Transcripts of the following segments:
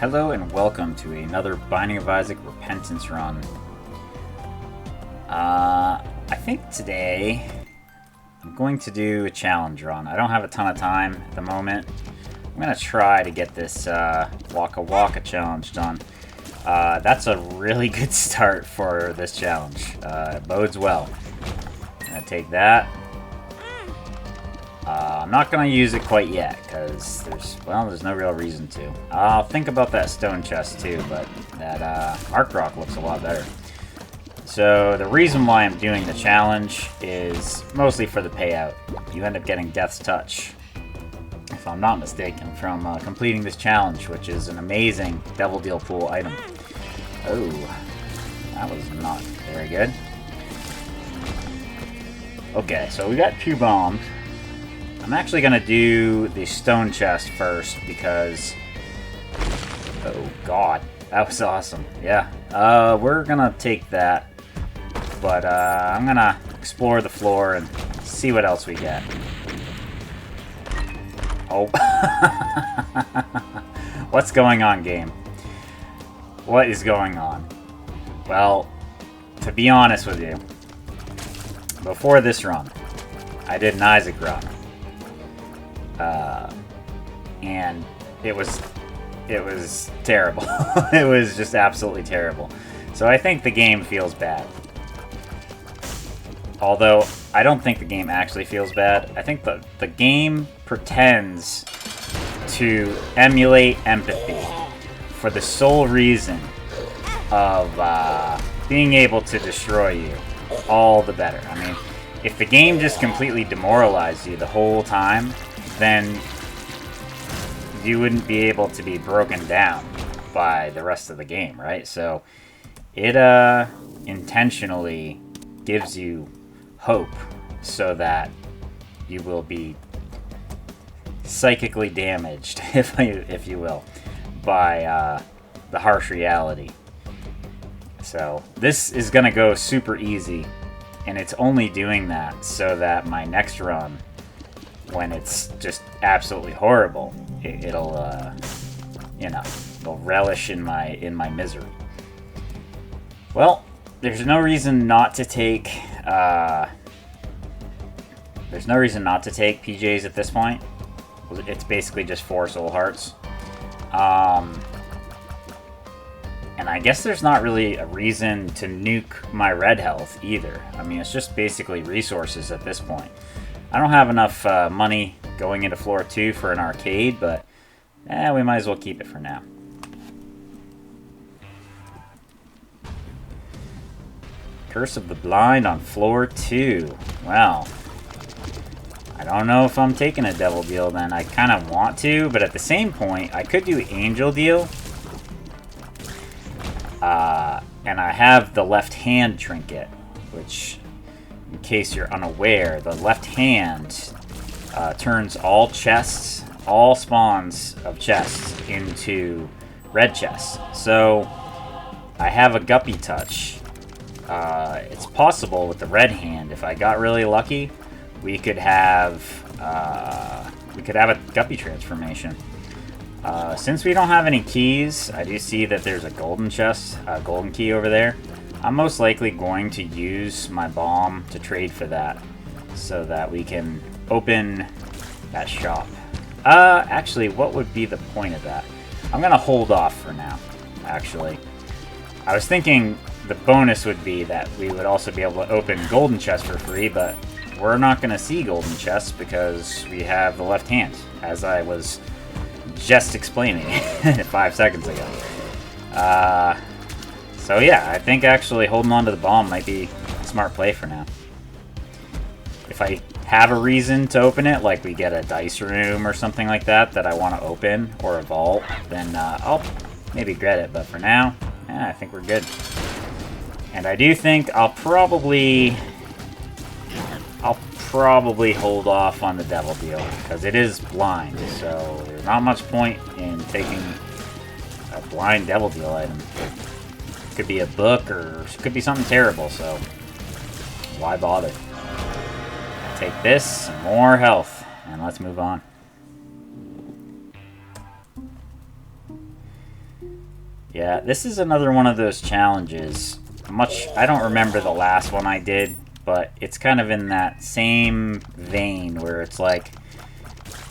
Hello and welcome to another Binding of Isaac Repentance run. I think today I'm going to do a challenge run. I don't have a ton of time at the moment. I'm going to try to get this Waka challenge done. That's a really good start for this challenge. It bodes well. I'm going to take that. I'm not going to use it quite yet, because there's no real reason to. I'll think about that stone chest too, but that arc rock looks a lot better. So the reason why I'm doing the challenge is mostly for the payout. You end up getting Death's Touch, if I'm not mistaken, from completing this challenge, which is an amazing Devil Deal Pool item. Oh, that was not very good. Okay, so we got 2 bombs. I'm actually going to do the stone chest first because... Oh, God. That was awesome. Yeah. We're going to take that. But I'm going to explore the floor and see what else we get. Oh. What's going on, game? What is going on? Well, to be honest with you, before this run, I did an Isaac run. And it was terrible. It was just absolutely terrible. So I think the game feels bad. Although, I don't think the game actually feels bad. I think the game pretends to emulate empathy for the sole reason of being able to destroy you. All the better. I mean, if the game just completely demoralized you the whole time, then you wouldn't be able to be broken down by the rest of the game, right? So it intentionally gives you hope so that you will be psychically damaged, if you will, by the harsh reality. So this is going to go super easy, and it's only doing that so that my next run, when it's just absolutely horrible, it'll relish in my misery. Well, there's no reason not to take PJs at this point. It's basically just 4 soul hearts. And I guess there's not really a reason to nuke my red health either. I mean, it's just basically resources at this point. I don't have enough money going into floor 2 for an arcade, but we might as well keep it for now. Curse of the Blind on floor 2. Well, I don't know if I'm taking a Devil Deal then. I kind of want to, but at the same point, I could do Angel Deal. And I have the left hand trinket, which, in case you're unaware, the left hand turns all chests, all spawns of chests into red chests. So I have a Guppy touch. It's possible with the red hand, if I got really lucky, we could have a Guppy transformation. Since we don't have any keys, I do see that there's a golden chest, a golden key over there. I'm most likely going to use my bomb to trade for that, so that we can open that shop. Actually, what would be the point of that? I'm gonna hold off for now, actually. I was thinking the bonus would be that we would also be able to open golden chests for free, but we're not gonna see golden chests because we have the left hand, as I was just explaining 5 seconds ago. So yeah, I think actually holding on to the bomb might be a smart play for now. If I have a reason to open it, like we get a dice room or something like that I want to open, or a vault, then I'll maybe get it, but for now, I think we're good. And I do think I'll probably hold off on the Devil Deal, because it is blind, so there's not much point in taking a blind Devil Deal item. It could be a book, or it could be something terrible, so why bother? Take this, some more health, and let's move on. Yeah, this is another one of those challenges. I don't remember the last one I did, but it's kind of in that same vein where it's like,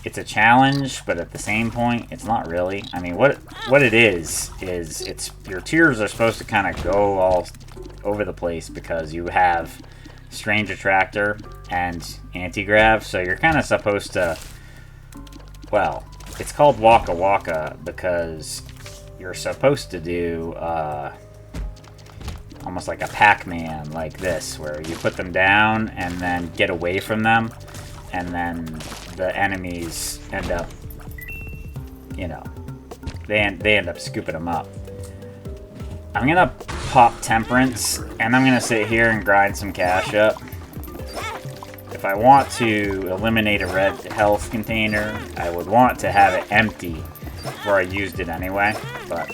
it's a challenge, but at the same point, it's not really. I mean, what it is it's your tiers are supposed to kind of go all over the place because you have Strange Attractor and Anti-Grav, so you're kind of supposed to, well, it's called Waka Waka because you're supposed to do almost like a Pac-Man like this, where you put them down and then get away from them, and then the enemies end up, you know, they end up scooping them up. I'm gonna pop Temperance, and I'm gonna sit here and grind some cash up. If I want to eliminate a red health container, I would want to have it empty before I used it anyway, but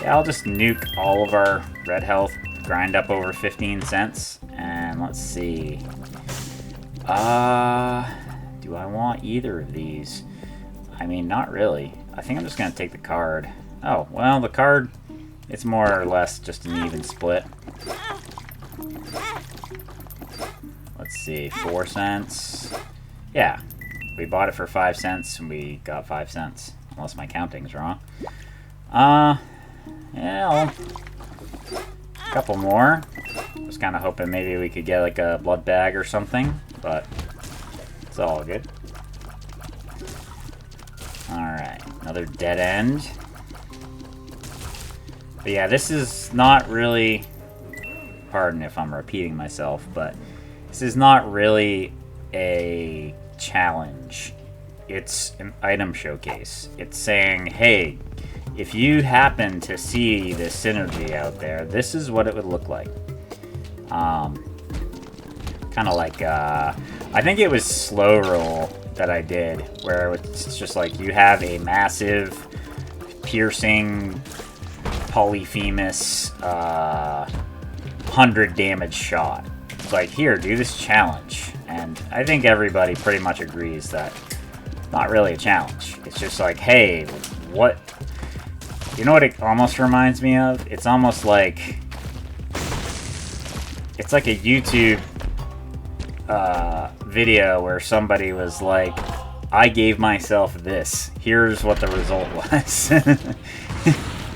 yeah, I'll just nuke all of our red health, grind up over 15 cents, and let's see. Do I want either of these? I mean, not really. I think I'm just gonna take the card. Oh, well, the card, it's more or less just an even split. Let's see, 4 cents. Yeah, we bought it for 5 cents and we got 5 cents. Unless my counting's wrong. Yeah, a couple more. Was kind of hoping maybe we could get like a blood bag or something, but it's all good. Alright, another dead end. But yeah, this is not really, pardon if I'm repeating myself, but this is not really a challenge. It's an item showcase. It's saying, hey, if you happen to see this synergy out there, this is what it would look like. Kind of like, I think it was Slow Roll that I did, where it's just like you have a massive, piercing, polyphemus, 100 damage shot. It's like, here, do this challenge. And I think everybody pretty much agrees that it's not really a challenge. It's just like, hey, what... You know what it almost reminds me of? It's almost like... It's like a YouTube video where somebody was like, I gave myself this. Here's what the result was.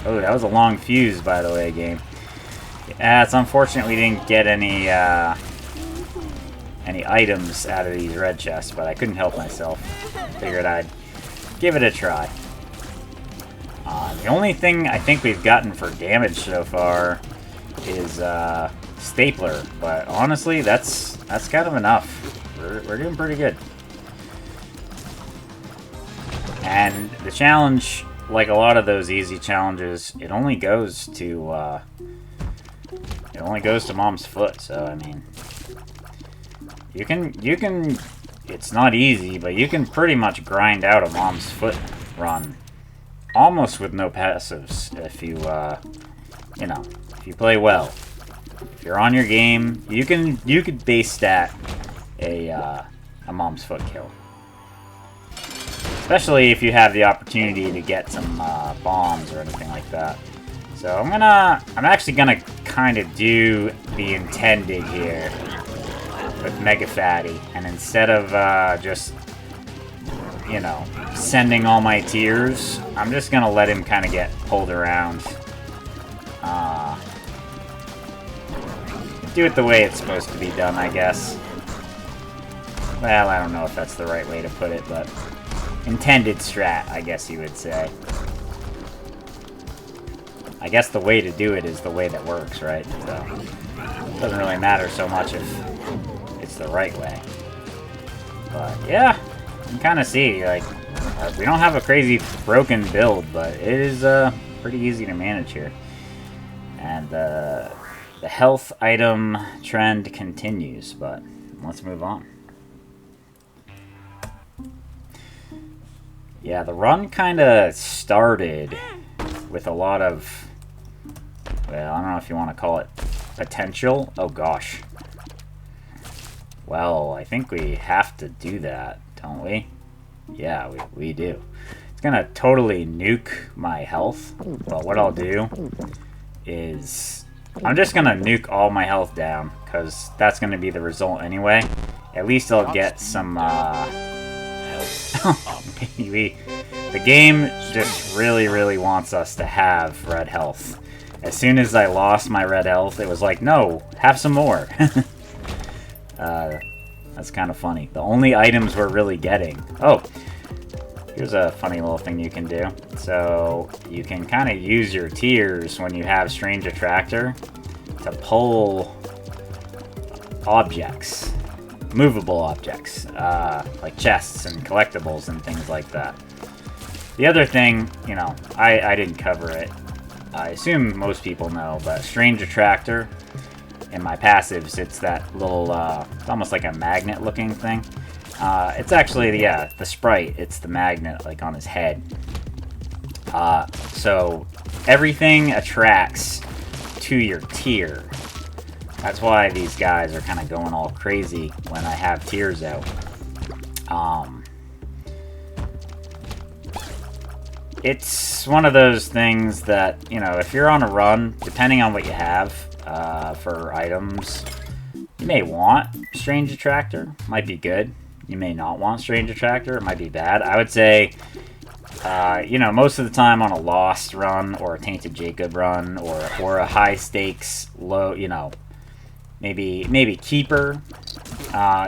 Oh, that was a long fuse, by the way, game. Yeah, it's unfortunate we didn't get any items out of these red chests, but I couldn't help myself. Figured I'd give it a try. The only thing I think we've gotten for damage so far is Stapler, but honestly, that's kind of enough. We're doing pretty good. And the challenge, like a lot of those easy challenges, it only goes to Mom's foot. So I mean, you can. It's not easy, but you can pretty much grind out a Mom's foot run almost with no passives if you if you play well. If you're on your game, you could base stat a Mom's foot kill. Especially if you have the opportunity to get some bombs or anything like that. So I'm actually gonna kind of do the intended here with Mega Fatty, and instead of just sending all my tiers, I'm just gonna let him kind of get pulled around. Do it the way it's supposed to be done, I guess. Well, I don't know if that's the right way to put it, but intended strat, I guess you would say. I guess the way to do it is the way that works, right? So it doesn't really matter so much if it's the right way. But yeah, you can kind of see, like, we don't have a crazy broken build, but it is pretty easy to manage here. And the health item trend continues, but let's move on. Yeah, the run kind of started with a lot of, well, I don't know if you want to call it potential. Oh gosh. Well, I think we have to do that, don't we? Yeah, we do. It's gonna totally nuke my health, but what I'll do is I'm just gonna nuke all my health down, because that's gonna be the result anyway. At least I'll get some, maybe. The game just really, really wants us to have red health. As soon as I lost my red health, it was like, no, have some more. That's kind of funny. The only items we're really getting... Oh, here's a funny little thing you can do. So, you can kind of use your tiers when you have Strange Attractor to pull objects. Movable objects. Like chests and collectibles and things like that. The other thing, you know, I didn't cover it. I assume most people know, but Strange Attractor, in my passives, it's that little, it's almost like a magnet-looking thing. It's actually, the sprite. It's the magnet, like, on his head. So, everything attracts to your tier. That's why these guys are kind of going all crazy when I have tiers out. It's one of those things that, you know, if you're on a run, depending on what you have for items, you may want Strange Attractor. Might be good. You may not want Strange Attractor. It might be bad. I would say, you know, most of the time on a Lost run or a Tainted Jacob run or a high stakes, low, you know, maybe Keeper,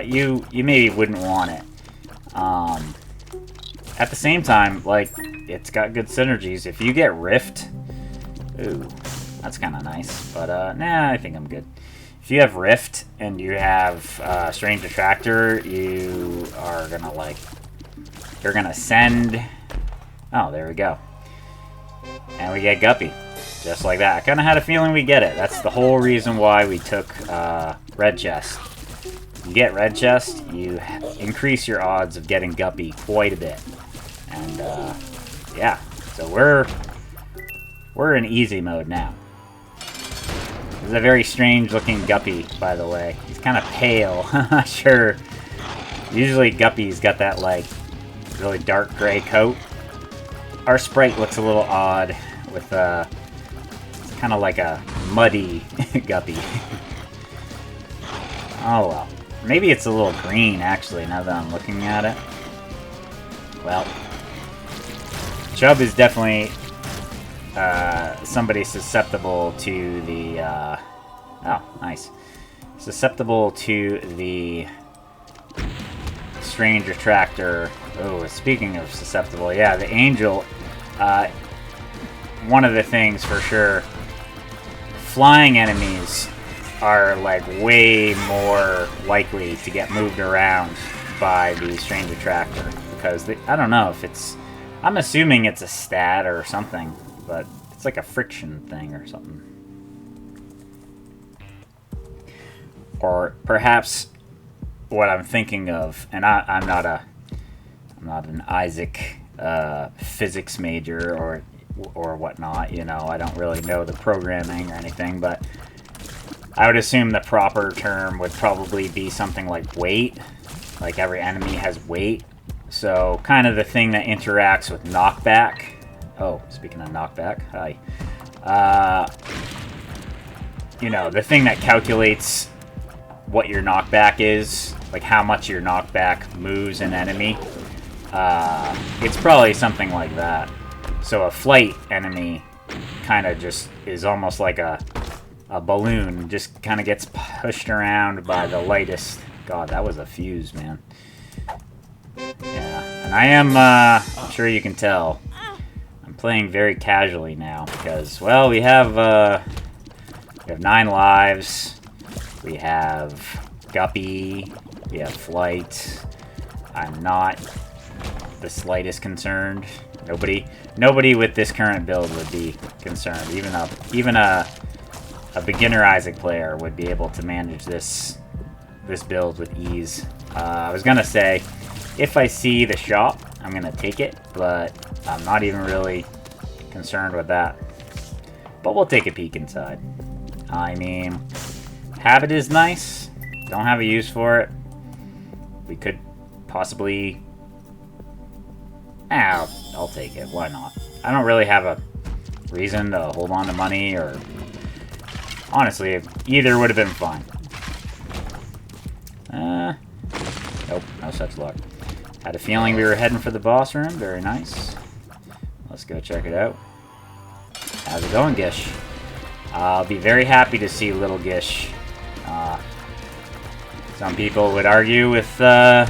you maybe wouldn't want it. At the same time, like, it's got good synergies. If you get Rift, ooh, that's kind of nice. But, nah, I think I'm good. If you have Rift and you have Strange Attractor, you are gonna, like, you're gonna send... Oh, there we go. And we get Guppy. Just like that. I kind of had a feeling we'd get it. That's the whole reason why we took Red Chest. You get Red Chest, you increase your odds of getting Guppy quite a bit. And, yeah. So we're in easy mode now. This is a very strange looking Guppy, by the way. He's kind of pale. I'm not sure. Usually Guppy's got that, like, really dark gray coat. Our sprite looks a little odd with, it's kind of like a muddy Guppy. Oh, well. Maybe it's a little green, actually, now that I'm looking at it. Well, Chubb is definitely somebody susceptible to the... oh, nice. Susceptible to the Strange Attractor. Oh, speaking of susceptible, yeah, the Angel... one of the things, for sure, flying enemies are, like, way more likely to get moved around by the Strange Attractor. Because, I don't know if it's... I'm assuming it's a stat or something, but it's like a friction thing or something. Or perhaps what I'm thinking of, and I'm not an Isaac physics major or whatnot, you know, I don't really know the programming or anything, but I would assume the proper term would probably be something like weight. Like every enemy has weight. So kind of the thing that interacts with knockback. Oh, speaking of knockback, hi. You know, the thing that calculates what your knockback is, like how much your knockback moves an enemy. It's probably something like that. So a flight enemy kind of just is almost like a balloon, just kind of gets pushed around by the lightest. God, that was a fuse, man. Yeah, and I am, I'm sure you can tell, I'm playing very casually now because, well, we have 9 lives, we have Guppy, we have Flight. I'm not the slightest concerned. Nobody with this current build would be concerned. Even a beginner Isaac player would be able to manage this build with ease. I was gonna say, if I see the shop, I'm gonna take it, but I'm not even really concerned with that. But we'll take a peek inside. I mean, habit is nice. Don't have a use for it. We could possibly I'll take it. Why not? I don't really have a reason to hold on to money, or... Honestly, either would have been fine. Nope, no such luck. Had a feeling we were heading for the boss room. Very nice. Let's go check it out. How's it going, Gish? I'll be very happy to see little Gish. Some people would argue with that,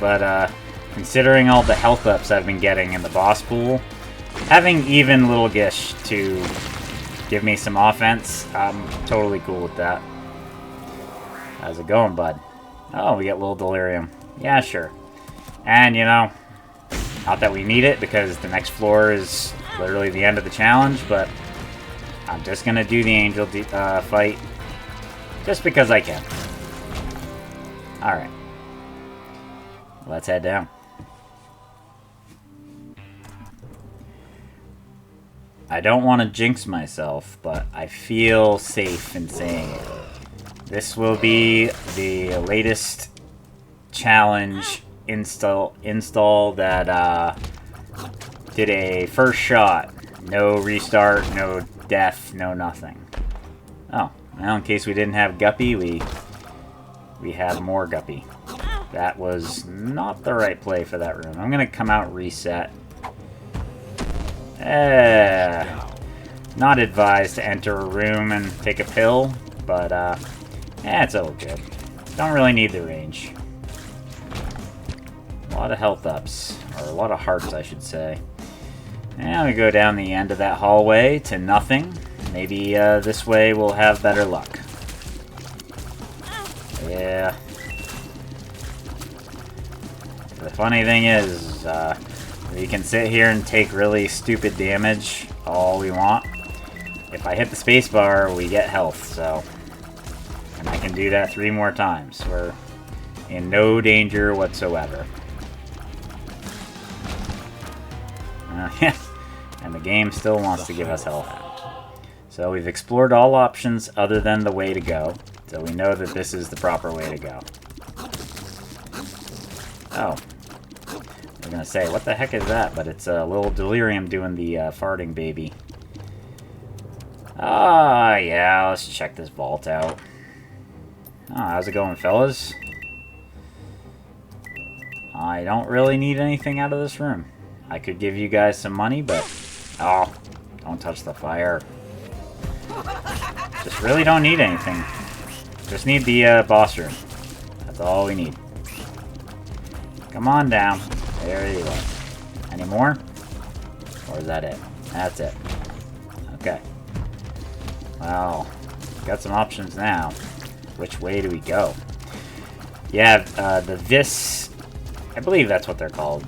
but considering all the health ups I've been getting in the boss pool, having even little Gish to give me some offense, I'm totally cool with that. How's it going, bud? Oh, we get little delirium. Yeah, sure. And, you know, not that we need it, because the next floor is literally the end of the challenge, but I'm just gonna do the angel fight just because I can. Alright. Let's head down. I don't want to jinx myself, but I feel safe in saying it. This will be the latest challenge install that did a first shot. No restart, no death, no nothing. Oh, well, in case we didn't have Guppy, we have more Guppy. That was not the right play for that room. I'm gonna come out, reset. Not advised to enter a room and take a pill, but it's all good. Don't really need the range. A lot of health ups, or a lot of hearts, I should say. And we go down the end of that hallway to nothing. Maybe this way we'll have better luck. Yeah. The funny thing is, we can sit here and take really stupid damage all we want. If I hit the spacebar, we get health, so... And I can do that 3 more times. We're in no danger whatsoever. And the game still wants to give us health. So we've explored all options other than the way to go. So we know that this is the proper way to go. Oh. I was gonna say, what the heck is that? But it's a little delirium doing the farting baby. Ah, yeah, let's check this vault out. Oh, how's it going, fellas? I don't really need anything out of this room. I could give you guys some money, but... Oh, don't touch the fire. Just really don't need anything. Just need the boss room. That's all we need. Come on down. There you are. Any more? Or is that it? That's it. Okay. Well, got some options now. Which way do we go? Yeah, the Vis... I believe that's what they're called.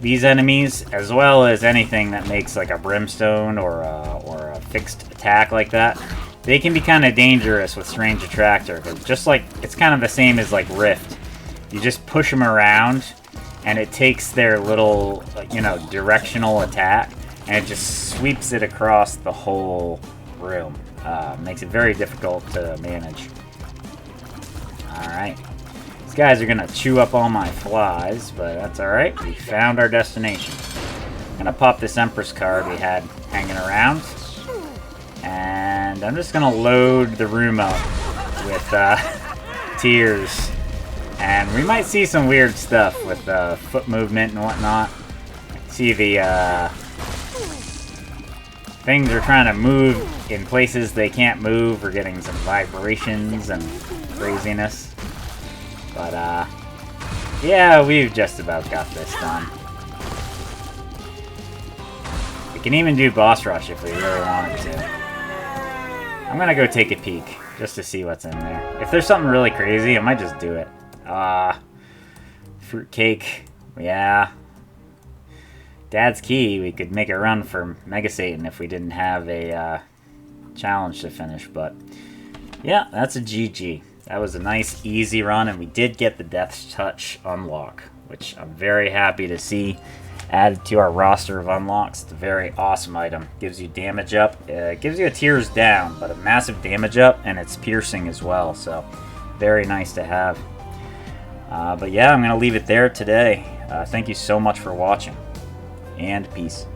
These enemies, as well as anything that makes like a brimstone or a fixed attack like that, they can be kind of dangerous with Strange Attractor. Because just like, it's kind of the same as like Rift. You just push them around, and it takes their little, you know, directional attack, and it just sweeps it across the whole room. Makes it very difficult to manage. Alright. These guys are going to chew up all my flies, but that's alright. We found our destination. I'm going to pop this Empress card we had hanging around. And I'm just going to load the room up with tears. And we might see some weird stuff with foot movement and whatnot. See the things are trying to move in places they can't move. We're getting some vibrations and craziness. But, yeah, we've just about got this done. We can even do boss rush if we really wanted to. I'm gonna go take a peek, just to see what's in there. If there's something really crazy, I might just do it. Fruitcake, yeah. Dad's Key, we could make a run for Mega Satan if we didn't have a challenge to finish, but yeah, that's a GG. That was a nice, easy run, and we did get the Death's Touch unlock, which I'm very happy to see added to our roster of unlocks. It's a very awesome item. Gives you damage up. It gives you a tears down, but a massive damage up, and it's piercing as well, so very nice to have. But yeah, I'm going to leave it there today. Thank you so much for watching. and peace.